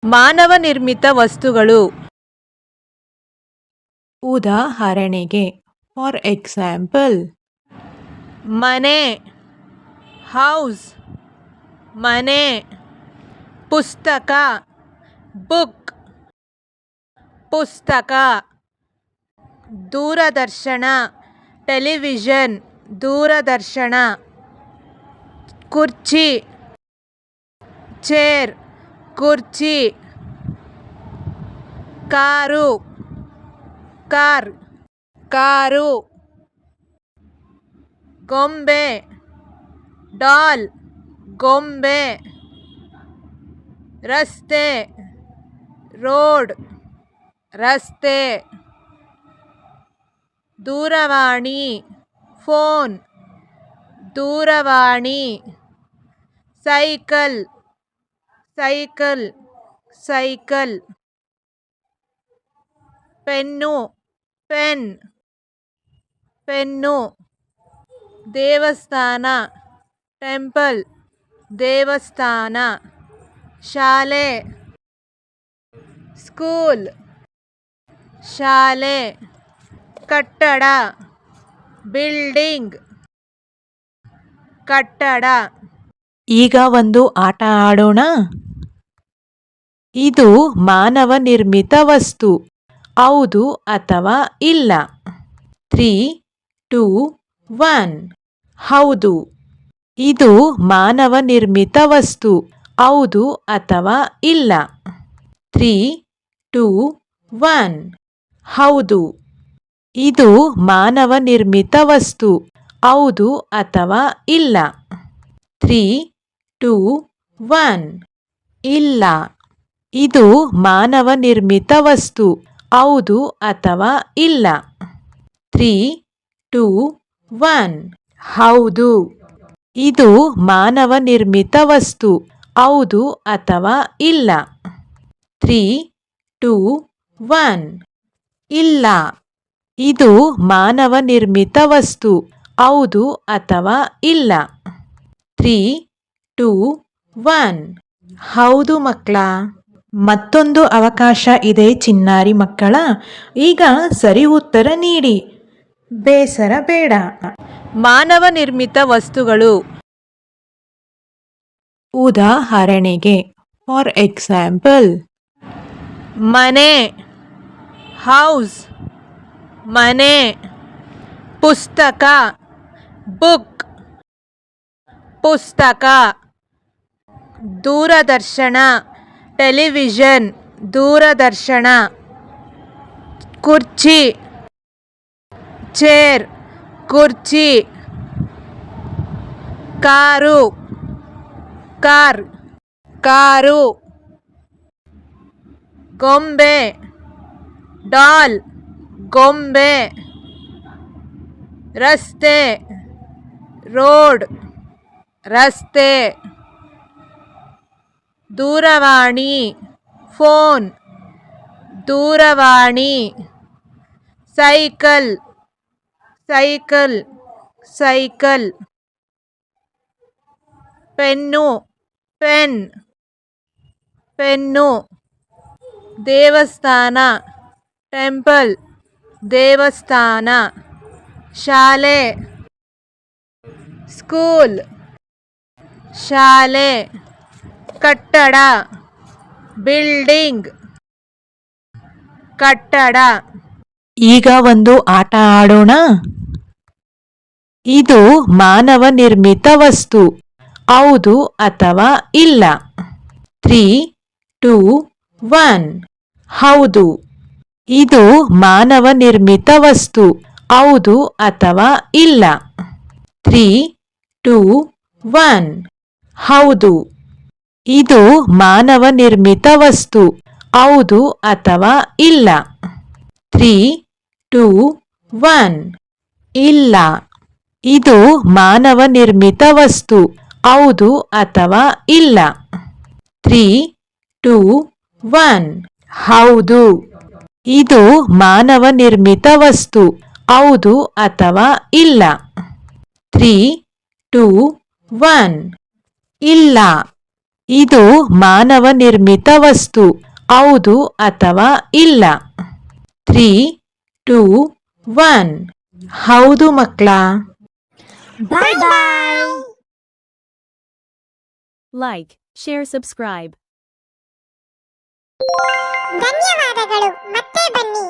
ಮಾನವ ನಿರ್ಮಿತ ವಸ್ತುಗಳು. ಉದಾಹರಣೆಗೆ, ಫಾರ್ ಎಕ್ಸಾಂಪಲ್, ಮನೆ, ಹೌಸ್, ಮನೆ. ಪುಸ್ತಕ, ಬುಕ್, ಪುಸ್ತಕ. ದೂರದರ್ಶನ, ಟೆಲಿವಿಷನ್, ದೂರದರ್ಶನ. ಕುರ್ಚಿ, ಚೇರ್, ಕುರ್ಚಿ. Car, car, car. ಗೊಂಬೆ, ಡಾಲ್, ಗೊಂಬೆ. ರಸ್ತೆ, ರೋಡ್, ರಸ್ತೆ. ದೂರವಾಣಿ, ಫೋನ್, ದೂರವಾಣಿ. Cycle, cycle, cycle. Pen, pen, pen. ದೇವಸ್ಥಾನ, ಟೆಂಪಲ್, ದೇವಸ್ಥಾನ. ಶಾಲೆ, ಸ್ಕೂಲ್, ಶಾಲೆ. ಕಟ್ಟಡ, ಬಿಲ್ಡಿಂಗ್, ಕಟ್ಟಡ. ಈಗ ಒಂದು ಆಟ ಆಡೋಣ. ಇದು ಮಾನವ ನಿರ್ಮಿತ ವಸ್ತು, ಹೌದು ಅಥವಾ ಇಲ್ಲ? 3, 2, 1. ಹೌದು. ಇದು ಮಾನವ ನಿರ್ಮಿತ ವಸ್ತು, ಹೌದು ಅಥವಾ ಇಲ್ಲ? 3, 2, 1. ಹೌದು. ಇದು ಮಾನವ ನಿರ್ಮಿತ ವಸ್ತು, ಹೌದು ಅಥವಾ ಇಲ್ಲ? 3, 2, 1. ಇಲ್ಲ. ಇದು ಮಾನವ ನಿರ್ಮಿತ ವಸ್ತು, ಹೌದು ಅಥವಾ ಇಲ್ಲ? 3, 2, 1. ಹೌದು. ಇದು ಮಾನವ ನಿರ್ಮಿತ ವಸ್ತು, ಹೌದು ಅಥವಾ ಇಲ್ಲ? 3, 2, 1. ಇಲ್ಲ. ಇದು ಮಾನವ ನಿರ್ಮಿತ ವಸ್ತು, ಹೌದು ಅಥವಾ ಇಲ್ಲ? 3, 2, 1. ಹೌದು ಮಕ್ಕಳ. ಮತ್ತೊಂದು ಅವಕಾಶ ಇದೆ ಚಿನ್ನಾರಿ ಮಕ್ಕಳ. ಈಗ ಸರಿ ಉತ್ತರ ನೀಡಿ, ಬೇಸರ ಬೇಡ. ಮಾನವ ನಿರ್ಮಿತ ವಸ್ತುಗಳು. ಉದಾಹರಣೆಗೆ, ಫಾರ್ ಎಕ್ಸಾಂಪಲ್, ಮನೆ, ಹೌಸ್, ಮನೆ. ಪುಸ್ತಕ, ಬುಕ್, ಪುಸ್ತಕ. ದೂರದರ್ಶನ, ಟೆಲಿವಿಷನ್, ದೂರದರ್ಶನ. ಕುರ್ಚಿ, ಚೇರ್, ಕುರ್ಚಿ. Car, car, car. ಗೊಂಬೆ, ಡಾಲ್, ಗೊಂಬೆ. ರಸ್ತೆ, ರೋಡ್, ರಸ್ತೆ. ದೂರವಾಣಿ, ಫೋನ್, ದೂರವಾಣಿ. Cycle, cycle, cycle. Pen, pen, pen. ದೇವಸ್ಥಾನ, ಟೆಂಪಲ್, ದೇವಸ್ಥಾನ. ಶಾಲೆ, ಸ್ಕೂಲ್, ಶಾಲೆ. ಕಟ್ಟಡ, ಬಿಲ್ಡಿಂಗ್, ಕಟ್ಟಡ. ಈಗ ಒಂದು ಆಟ ಆಡೋಣ. ಇದು ಮಾನವ ನಿರ್ಮಿತ ವಸ್ತು, ಹೌದು ಅಥವಾ ಇಲ್ಲ? 3, 2, 1. ಹೌದು. ಇದು ಮಾನವ ನಿರ್ಮಿತ ವಸ್ತು, ಹೌದು ಅಥವಾ ಇಲ್ಲ? 3, 2, 1. ಹೌದು. ಇದು ಮಾನವ ನಿರ್ಮಿತ ವಸ್ತು, ಹೌದು ಅಥವಾ ಇಲ್ಲ? 3, 2, 1. ಇಲ್ಲ. ಇದು ಮಾನವ ನಿರ್ಮಿತ ವಸ್ತು, ಹೌದು ಅಥವಾ ಇಲ್ಲ? 3, 2, 1. ಹೌದು. ಇದು ಮಾನವ ನಿರ್ಮಿತ ವಸ್ತು, ಹೌದು ಅಥವಾ ಇಲ್ಲ? 3, 2, 1. ಇಲ್ಲ. ಇದು ಮಾನವ ನಿರ್ಮಿತ ವಸ್ತು. ಹೌದು ಅಥವಾ ಇಲ್ಲ? 3, 2, 1. ಹೌದು ಮಕ್ಕಳಾ. Bye bye. Like, share, subscribe. ಧನ್ಯವಾದಗಳು. ಮತ್ತೆ ಬನ್ನಿ.